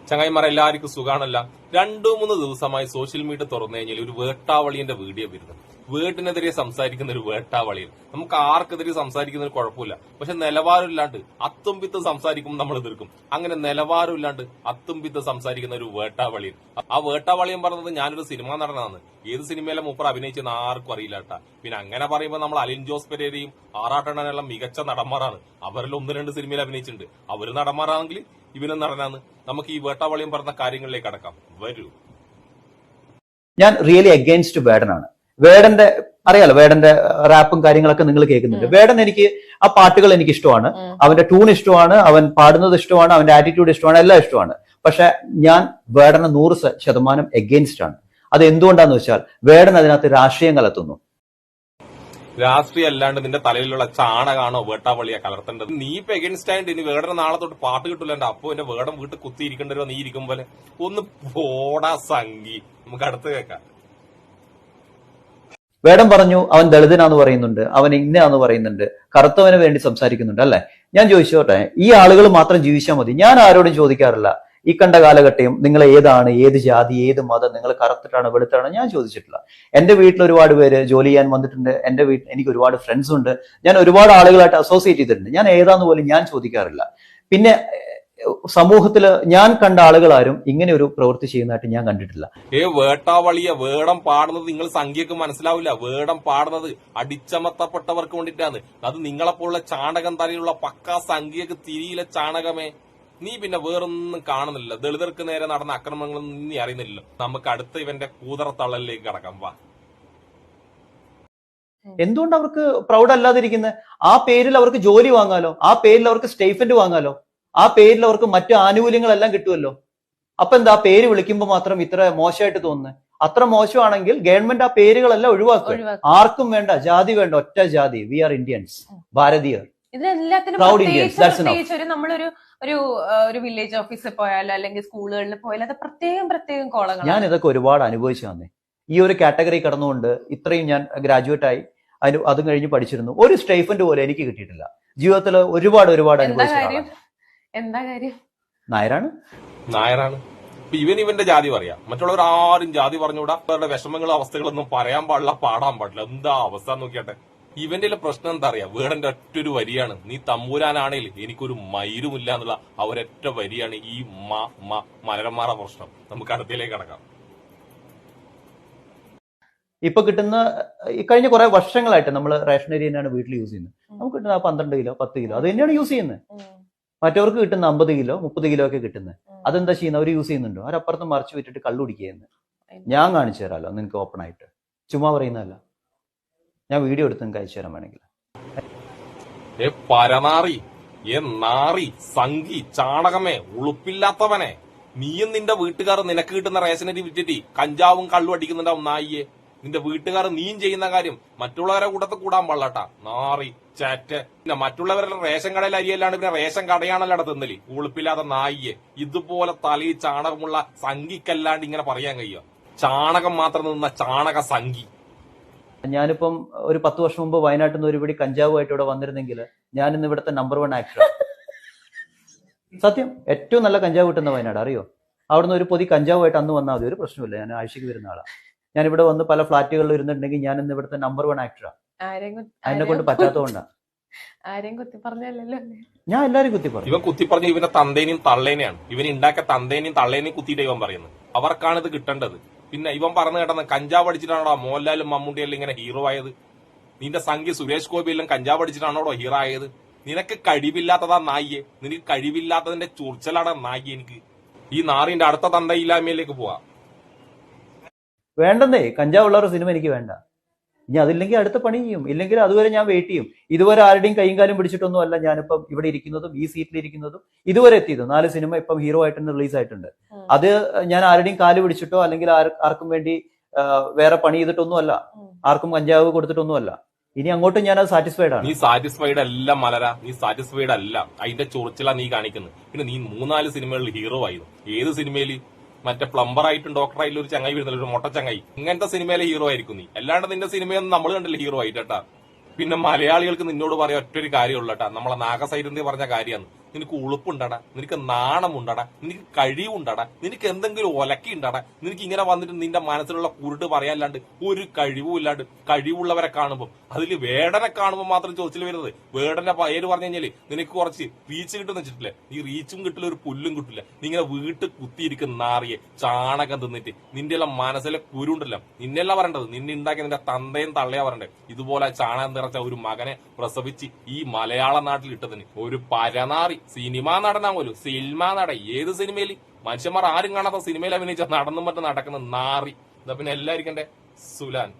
ചങ്ങായിമാരെ എല്ലാവർക്കും സുഖാണല്ല. 2-3 ദിവസമായി സോഷ്യൽ മീഡിയ തുറന്നു കഴിഞ്ഞാൽ ഒരു വേട്ടാവളിന്റെ വീഡിയോ വരുന്നു. വീട്ടിനെതിരെ സംസാരിക്കുന്ന ഒരു വേട്ടാവളിയിൽ നമുക്ക് ആർക്കെതിരെ സംസാരിക്കുന്ന ഒരു കുഴപ്പമില്ല. പക്ഷെ നിലവാരമില്ലാണ്ട് അത്തുംപിത്ത് സംസാരിക്കുമ്പോൾ നമ്മൾ എതിർക്കും. അങ്ങനെ നിലവാരമില്ലാണ്ട് അത്തുംപിത്ത് സംസാരിക്കുന്ന ഒരു വേട്ടാവളിയിൽ ആ വേട്ടാവളിയും പറഞ്ഞത് ഞാനൊരു സിനിമ നടനാണ്. ഏത് സിനിമയിലെ മൂപ്പർ അഭിനയിച്ചെന്ന് ആർക്കും അറിയില്ല കേട്ടാ. പിന്നെ അങ്ങനെ പറയുമ്പോൾ നമ്മൾ അലിൻ ജോസ് പെരേരയും ആറാട്ടണ്ണനെല്ലാം മികച്ച നടന്മാരാണ്. അവരെല്ലാം 1-2 സിനിമയിൽ അഭിനയിച്ചിട്ടുണ്ട്. അവര് നടന്മാരാണെങ്കിൽ ഇവനും നടനാന്ന്. നമുക്ക് ഈ വേട്ടാവളിയും പറഞ്ഞ കാര്യങ്ങളിലേക്ക് അടക്കാം. വരൂ. ഞാൻ റിയലി അഗെയിൻസ്റ്റ് വേടനാണ്. വേടന്റെ അറിയാലോ, വേടന്റെ റാപ്പും കാര്യങ്ങളൊക്കെ നിങ്ങൾ കേൾക്കുന്നുണ്ട്. വേടൻ എനിക്ക് ആ പാട്ടുകൾ എനിക്ക് ഇഷ്ടമാണ്, അവന്റെ ട്യൂൺ ഇഷ്ടമാണ്, അവൻ പാടുന്നത് ഇഷ്ടമാണ്, അവന്റെ ആറ്റിറ്റ്യൂഡ് ഇഷ്ടമാണ്, എല്ലാം ഇഷ്ടമാണ്. പക്ഷെ ഞാൻ വേടന് 100% എഗെയിൻസ്റ്റ് ആണ്. അത് എന്തുകൊണ്ടാന്ന് വെച്ചാൽ വേടൻ അതിനകത്ത് രാഷ്ട്രീയം കലർത്തുന്നു. രാഷ്ട്രീയം അല്ലാണ്ട് നിന്റെ തലയിലുള്ള ചാണകാണോ വേട്ടാവളിയെ കലർത്തേണ്ടത്? നീ ഇപ്പൊ എഗൻസ്റ്റ് ആയിട്ട് ഇനി വേടന നാളെ തൊട്ട് പാട്ട് കിട്ടില്ല. അപ്പൊ എന്റെ വേടം വീട്ടിൽ കുത്തിയിരിക്കേണ്ടവരോ നീ ഇരിക്കും പോലെ. ഒന്ന് പോടാ സംഗി. നമുക്ക് അടുത്ത് കേൾക്കാം. വേടൻ പറഞ്ഞു അവൻ ദളിതനാന്ന് പറയുന്നുണ്ട്, അവൻ ഇന്നാന്ന് പറയുന്നുണ്ട്, കറുത്തവന് വേണ്ടി സംസാരിക്കുന്നുണ്ട് അല്ലെ. ഞാൻ ചോദിച്ചോട്ടെ, ഈ ആളുകൾ മാത്രം ജീവിച്ചാൽ മതി? ഞാൻ ആരോടും ചോദിക്കാറില്ല ഈ കണ്ട കാലഘട്ടം നിങ്ങൾ ഏതാണ്, ഏത് ജാതി, ഏത് മതം, നിങ്ങൾ കറുത്തിട്ടാണ് വെളുത്താണ് ഞാൻ ചോദിച്ചിട്ടില്ല. എന്റെ വീട്ടിൽ ഒരുപാട് പേര് ജോലി ചെയ്യാൻ വന്നിട്ടുണ്ട്. എന്റെ വീട്ടിൽ എനിക്ക് ഒരുപാട് ഫ്രണ്ട്സ് ഉണ്ട്. ഞാൻ ഒരുപാട് ആളുകളായിട്ട് അസോസിയേറ്റ് ചെയ്തിട്ടുണ്ട്. ഞാൻ ഏതാന്ന് പോലും ഞാൻ ചോദിക്കാറില്ല. പിന്നെ സമൂഹത്തില് ഞാൻ കണ്ട ആളുകളാരും ഇങ്ങനെ ഒരു പ്രവൃത്തി ചെയ്യുന്നതായിട്ട് ഞാൻ കണ്ടിട്ടില്ല. വേട്ടാവളിയെ വേടം പാടുന്നത് നിങ്ങൾ സംഖ്യക്ക് മനസ്സിലാവില്ല. വേടം പാടുന്നത് അടിച്ചമർത്തപ്പെട്ടവർക്ക് വേണ്ടിയിട്ടാണ്. അത് നിങ്ങളെപ്പോലുള്ള ചാണകം തലയിലുള്ള പക്കാ സംഖ്യക്ക് തിരിയിലെ ചാണകമേ. നീ പിന്നെ വേറൊന്നും കാണുന്നില്ല. ദളിതർക്ക് നേരെ നടന്ന അക്രമങ്ങളൊന്നും നീ അറിയുന്നില്ലല്ലോ. നമുക്ക് അടുത്ത ഇവന്റെ കൂതറത്തള്ളലിലേക്ക് കടക്കാം. വാ. എന്തുകൊണ്ട് അവർക്ക് പ്രൗഡ് അല്ലാതിരിക്കുന്നത്? ആ പേരിൽ അവർക്ക് ജോലി വാങ്ങാലോ, ആ പേരിൽ അവർക്ക് സ്റ്റൈഫൻഡ് വാങ്ങാലോ, ആ പേരിൽ അവർക്ക് മറ്റു ആനുകൂല്യങ്ങളെല്ലാം കിട്ടുമല്ലോ. അപ്പൊ എന്താ പേര് വിളിക്കുമ്പോൾ മാത്രം ഇത്ര മോശമായിട്ട് തോന്നുന്നത്? അത്ര മോശമാണെങ്കിൽ ഗവൺമെന്റ് ആ പേരുകളെല്ലാം ഒഴിവാക്കുക. ആർക്കും വേണ്ട, ജാതി വേണ്ട, ഒറ്റ ജാതി. വി ആർ ഇന്ത്യൻസ്, ഭാരതീയർ. ഇതിനെല്ലാത്തിനും നമ്മളൊരു ഒരു വില്ലേജ് ഓഫീസിൽ പോയാലോ അല്ലെങ്കിൽ സ്കൂളുകളിൽ പോയാലോ അത് പ്രത്യേകം കോളങ്ങൾ. ഞാൻ ഇതൊക്കെ ഒരുപാട് അനുഭവിച്ചു തന്നെ. ഈ ഒരു കാറ്റഗറി കടന്നുകൊണ്ട് ഇത്രയും ഞാൻ ഗ്രാജുവേറ്റ് ആയി, അതും കഴിഞ്ഞ് പഠിച്ചിരുന്നു. ഒരു സ്റ്റൈഫൻഡ് പോലെ എനിക്ക് കിട്ടിയിട്ടില്ല. ജീവിതത്തിൽ ഒരുപാട് അനുഭവിച്ചു. എന്താ കാര്യം? നായരാണ്. ഇവന്റെ ജാതി പറയാം. മറ്റുള്ളവർ ആരും ജാതി പറഞ്ഞുകൂടാ. അവരുടെ വിഷമങ്ങളും അവസ്ഥകളൊന്നും പറയാൻ പാടില്ല, പാടാൻ പാടില്ല. എന്താ അവസ്ഥ നോക്കിയാട്ടെ. ഇവന്റെ പ്രശ്നം എന്താ അറിയാം? വേടന്റെ ഒറ്റൊരു വരിയാണ്, നീ തമ്പൂരാനാണേൽ എനിക്കൊരു മയിരുമില്ല എന്നുള്ള അവരൊറ്റ വരിയാണ് ഈ മലരന്മാറ പ്രശ്നം. നമുക്ക് അടുത്തേക്ക് കടക്കാം. ഇപ്പൊ കിട്ടുന്ന കഴിഞ്ഞ കുറെ വർഷങ്ങളായിട്ട് നമ്മൾ റേഷൻ അരി തന്നെയാണ് വീട്ടിൽ യൂസ് ചെയ്യുന്നത്. നമുക്ക് കിട്ടുന്ന 12 കിലോ 10 കിലോ അത് തന്നെയാണ് യൂസ് ചെയ്യുന്നത്. മറ്റവർക്ക് കിട്ടുന്ന 50 കിലോ 30 കിലോ ഒക്കെ കിട്ടുന്നത്. അതെന്താ ചെയ്യുന്നത്? അവർ യൂസ് ചെയ്യുന്നുണ്ടോ? അവരപ്പുറത്ത് മറിച്ച് വിട്ടിട്ട് കള്ളുടിക്കുന്നത്. ഞാൻ കാണിച്ചു തരാമല്ലോ നിനക്ക് ഓപ്പൺ ആയിട്ട്. ചുമ്മാ പറയുന്നതല്ല, ഞാൻ വീഡിയോ എടുത്ത് നിങ്ങൾക്ക് അയച്ചു തരാൻ വേണമെങ്കിൽ. പരനാറി, നാറി, സംഘി, ചാണകമേ, ഉളുപ്പില്ലാത്തവനെ, നീയും നിന്റെ വീട്ടുകാർ നിനക്ക് കിട്ടുന്ന റേഷനരി വിറ്റിട്ട് കഞ്ചാവും കള്ളും അടിക്കുന്നുണ്ടാവും നായിയെ. നിന്റെ വീട്ടുകാർ നീയും ചെയ്യുന്ന കാര്യം മറ്റുള്ളവരെ കൂട്ടത്തിൽ കൂടാൻ പാടില്ലാട്ടാ. നാറി, ചാറ്റ്. പിന്നെ മറ്റുള്ളവരുടെ റേഷൻ കടയിൽ അരിയല്ലാണ്ട് പിന്നെ റേഷൻ കടയാണല്ലോ അവിടെ തിന്നല്. ഉളുപ്പില്ലാത്ത നായിയെ. ഇതുപോലെ തലയിൽ ചാണകമുള്ള സംഘിക്കല്ലാണ്ട് ഇങ്ങനെ പറയാൻ കഴിയോ? ചാണകം മാത്രം നിന്ന ചാണക സംഘി. ഞാനിപ്പം ഒരു 10 വർഷം മുമ്പ് വയനാട്ടിൽ നിന്ന് ഒരുപടി കഞ്ചാവുമായിട്ട് ഇവിടെ വന്നിരുന്നെങ്കിൽ ഞാൻ ഇന്ന് ഇവിടുത്തെ നമ്പർ 1 ആക്ടർ. സത്യം, ഏറ്റവും നല്ല കഞ്ചാവ് കിട്ടുന്ന വയനാട് അറിയോ? അവിടുന്ന് ഒരു പൊതി കഞ്ചാവുമായിട്ട് അന്ന് വന്നാൽ മതി, ഒരു പ്രശ്നമില്ല. ഞാൻ ആഴ്ചക്ക് വരുന്ന ആളാണ്. ഞാൻ ഇവിടെ വന്ന് പല ഫ്ലാറ്റുകളിൽ ഇരുന്നിട്ടുണ്ടെങ്കിൽ ഞാൻ ഇന്ന് ഇവിടുത്തെ നമ്പർ 1 ആക്ടറാണ്. അതിനെ കൊണ്ട് പറ്റാത്തതുകൊണ്ടാണ്. ഞാൻ എല്ലാരും കുത്തി പറഞ്ഞു. ഇവൻ കുത്തി പറഞ്ഞ ഇവന്റെ തന്തേനെയും തള്ളേനെയാണ്. ഇവൻ ഉണ്ടാക്കിയ തന്തേനെയും തള്ളേനെയും കുത്തിയിട്ട് ഇവൻ പറയുന്നത്. അവർക്കാണ് ഇത് കിട്ടേണ്ടത്. പിന്നെ ഇവൻ പറഞ്ഞു കേട്ടത് കഞ്ചാവ് അടിച്ചിട്ടാണോ മോഹൻലാലും മമ്മൂട്ടിയെല്ലാം ഇങ്ങനെ ഹീറോ ആയത്? നിന്റെ സംഖ്യ സുരേഷ് ഗോപിയെല്ലാം കഞ്ചാവ് അടിച്ചിട്ടാണോ ഹീറോ ആയത്? നിനക്ക് കഴിവില്ലാത്തതാ നായിയെ. നിനക്ക് കഴിവില്ലാത്തതിന്റെ ചുർച്ചലാണ് നായി. എനിക്ക് ഈ നാറിന്റെ അടുത്ത തന്തയില്ലായ്മയിലേക്ക് പോവാ. വേണ്ടെന്നേ, കഞ്ചാവ് ഉള്ളവരുടെ സിനിമ എനിക്ക് വേണ്ട. ഇനി അതില്ലെങ്കിൽ അടുത്ത പണി ചെയ്യും, ഇല്ലെങ്കിൽ അതുവരെ ഞാൻ വെയിറ്റ് ചെയ്യും. ഇതുവരെ ആരുടെയും കൈയും കാലും പിടിച്ചിട്ടൊന്നും അല്ല ഞാനിപ്പം ഇവിടെ ഇരിക്കുന്നതും ഈ സീറ്റിലിരിക്കുന്നതും. ഇതുവരെ എത്തിയത് 4 സിനിമ ഇപ്പം ഹീറോ ആയിട്ട് റിലീസ് ആയിട്ടുണ്ട്. അത് ഞാൻ ആരുടെയും കാല് പിടിച്ചിട്ടോ അല്ലെങ്കിൽ ആർക്കും വേണ്ടി വേറെ പണി ചെയ്തിട്ടൊന്നും അല്ല, ആർക്കും കഞ്ചാവ് കൊടുത്തിട്ടൊന്നും അല്ല. ഇനി അങ്ങോട്ടും ഞാൻ അത് സാറ്റിസ്ഫൈഡ് ആണ്. നീ സാറ്റിസ്ഫൈഡ് അല്ല മലര, നീ സാറ്റിസ്ഫൈഡ് അല്ല. അതിന്റെ ചൊറിച്ചിലാണ് നീ കാണിക്കുന്നത്. പിന്നെ നീ 3-4 സിനിമകളിൽ ഹീറോ ആയിരുന്നു. ഏത് സിനിമയിൽ? മറ്റേ പ്ലംബർ ആയിട്ടും ഡോക്ടറായിട്ടും ഒരു ചങ്ങായി വരുന്നില്ല, ഒരു മൊട്ട ചങ്ങായി. ഇങ്ങനത്തെ സിനിമയിലെ ഹീറോ ആയിരിക്കും നീ. അല്ലാണ്ട് നിന്റെ സിനിമയൊന്നും നമ്മൾ കണ്ടില്ല ഹീറോ ആയിട്ടാ. പിന്നെ മലയാളികൾക്ക് നിന്നോട് പറയാൻ ഒറ്റൊരു കാര്യമുള്ള കേട്ടാ, നമ്മളെ നാഗസൈരന്തി പറഞ്ഞ കാര്യമാണ്. നിനക്ക് ഉളുപ്പുണ്ടടാ, നിനക്ക് നാണമുണ്ടടാ, നിനക്ക് കഴിവുണ്ടടാ, നിനക്ക് എന്തെങ്കിലും ഒലക്കുണ്ടടാ, നിനക്ക് ഇങ്ങനെ വന്നിട്ട് നിന്റെ മനസ്സിലുള്ള കുരുട്ട് പറയാല്ലാണ്ട് ഒരു കഴിവും ഇല്ലാണ്ട് കഴിവുള്ളവരെ കാണുമ്പോൾ അതിൽ വേടനെ കാണുമ്പോൾ മാത്രം ചോദിച്ചിൽ വരുന്നത്. വേടന്റെ പേര് പറഞ്ഞു കഴിഞ്ഞാല് നിനക്ക് കുറച്ച് റീച്ച് കിട്ടുന്ന വെച്ചിട്ടില്ലേ, നീ റീച്ചും കിട്ടില്ല, ഒരു പുല്ലും കിട്ടില്ല. നീ ഇങ്ങനെ വീട്ടിൽ കുത്തിയിരിക്കുന്ന നാറിയെ ചാണകം തിന്നിട്ട് നിന്റെ എല്ലാം മനസ്സിലെ കുരുണ്ടല്ലോ, നിന്നെല്ലാം പറയേണ്ടത്, നിന്നെ ഉണ്ടാക്കിയ നിന്റെ തന്തയും തള്ളയാ പറയണ്ടേ. ഇതുപോലെ ചാണകം നിറച്ച ഒരു മകനെ പ്രസവിച്ച് ഈ മലയാള നാട്ടിൽ ഇട്ടതിന് ഒരു പരനാറി സിനിമാ നടനാ പോലും, സിനിമാ നട ഏത് സിനിമയിൽ മനുഷ്യന്മാർ ആരും കാണാത്ത സിനിമയിൽ അഭിനയിച്ച നടന്നും മറ്റും നടക്കുന്ന നാറി. ഇതാ പിന്നെ എല്ലാവർക്കും എന്റെ സുലാൻ.